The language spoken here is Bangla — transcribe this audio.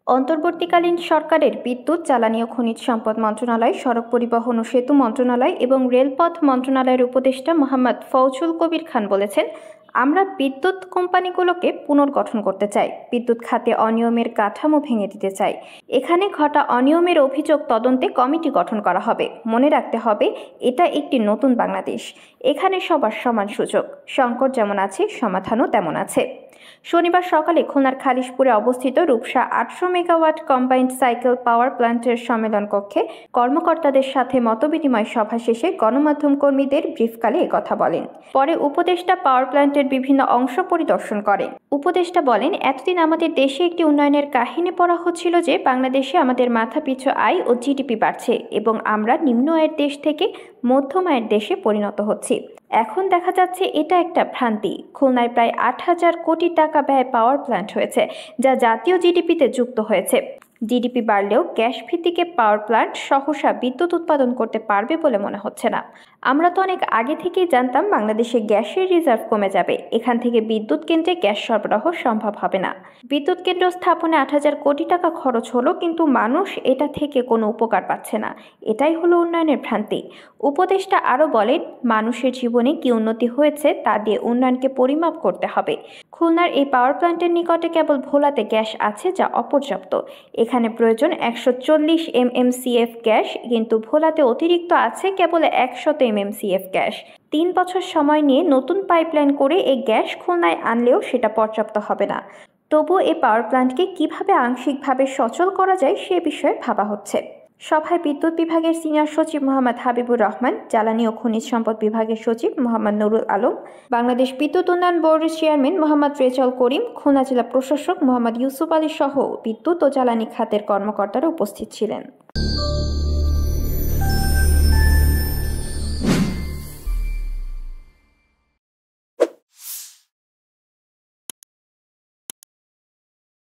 অন্তর্বর্তীকালীন সরকারের বিদ্যুৎ, জ্বালানি ও খনিজ সম্পদ মন্ত্রণালয়, সড়ক পরিবহন ও সেতু মন্ত্রণালয় এবং রেলপথ মন্ত্রণালয়ের উপদেষ্টা মোহাম্মদ ফজলুল কবির খান বলেছেন, আমরা বিদ্যুৎ কোম্পানিগুলোকে পুনর্গঠন করতে চাই, বিদ্যুৎ খাতে অনিয়মের কাঠামো ভেঙে দিতে চাই। এখানে ঘটা অনিয়মের অভিযোগ তদন্তে কমিটি গঠন করা হবে। মনে রাখতে হবে, এটা একটি নতুন বাংলাদেশ। এখানে সবার সমান সুযোগ। সংকট যেমন আছে, সমাধানও তেমন আছে। শনিবার সকালে খুলনার খালিশপুরে অবস্থিত রূপসা 800 মেগাওয়াট কম্বাইন্ড সাইকেল পাওয়ার প্ল্যান্টের সম্মেলন কক্ষে কর্মকর্তাদের সাথে মতবিনিময় সভা শেষে গণমাধ্যম কর্মীদের ব্রিফকালে একথা বলেন। পরে উপদেষ্টা পাওয়ার প্ল্যান্টের বিভিন্ন অংশ পরিদর্শন করেন। উপদেষ্টা বলেন, এতদিন আমাদের দেশে একটি উন্নয়নের কাহিনী পড়া হচ্ছিল যে বাংলাদেশে আমাদের মাথাপিছু আয় ও জিডিপি বাড়ছে এবং আমরা নিম্ন আয়ের দেশ থেকে মধ্যম আয়ের দেশে পরিণত হচ্ছি। এখন দেখা যাচ্ছে এটা একটা ভ্রান্তি। খুলনায় প্রায় 8,000 কোটি টাকা ব্যয়ে পাওয়ার প্ল্যান্ট হয়েছে, যা জাতীয় জিডিপিতে যুক্ত হয়েছে। জিডিপি বাড়লেও গ্যাস ভিত্তিক পাওয়ার প্ল্যান্ট সহসা বিদ্যুৎ উৎপাদন করতে পারবে বলে মনে হচ্ছে না। আমরা তো অনেক আগে থেকেই জানতাম বাংলাদেশে গ্যাসের রিজার্ভ কমে যাবে, এখান থেকে বিদ্যুৎ কেন্দ্রে গ্যাস সরবরাহ সম্ভব হবে না। বিদ্যুৎ কেন্দ্র স্থাপনে 8,000 কোটি টাকা খরচ হলো, কিন্তু মানুষ এটা থেকে কোনো উপকার পাচ্ছে না। এটাই হলো উন্নয়নের ভ্রান্তি। উপদেষ্টা আরও বলেন, মানুষের জীবনে কি উন্নতি হয়েছে তা দিয়ে উন্নয়নকে পরিমাপ করতে হবে। খুলনার এই পাওয়ার প্ল্যান্টের নিকটে কেবল ভোলাতে গ্যাস আছে, যা অপর্যাপ্ত। এখানে প্রয়োজন 140 MMCF গ্যাস, কিন্তু ভোলাতে অতিরিক্ত আছে কেবল 100 MMCF গ্যাস। 3 বছর সময় নিয়ে নতুন পাইপলাইন করে এই গ্যাস খুলনায় আনলেও সেটা পর্যাপ্ত হবে না। তবুও এই পাওয়ার প্ল্যান্টকে কিভাবে আংশিকভাবে সচল করা যায় সে বিষয়ে ভাবা হচ্ছে। সভায় বিদ্যুৎ বিভাগের সিনিয়র সচিব মোহাম্মদ হাবিবুর রহমান, জ্বালানি ও খনিজ সম্পদ বিভাগের সচিব মোহাম্মদ নুরুল আলম, বাংলাদেশ বিদ্যুৎ উন্নয়ন বোর্ডের চেয়ারম্যান মোহাম্মদ রেজাউল করিম, খুলনা জেলা প্রশাসক মোহাম্মদ ইউসুফ আলী সহ বিদ্যুৎ ও জ্বালানি খাতের কর্মকর্তারা উপস্থিত ছিলেন।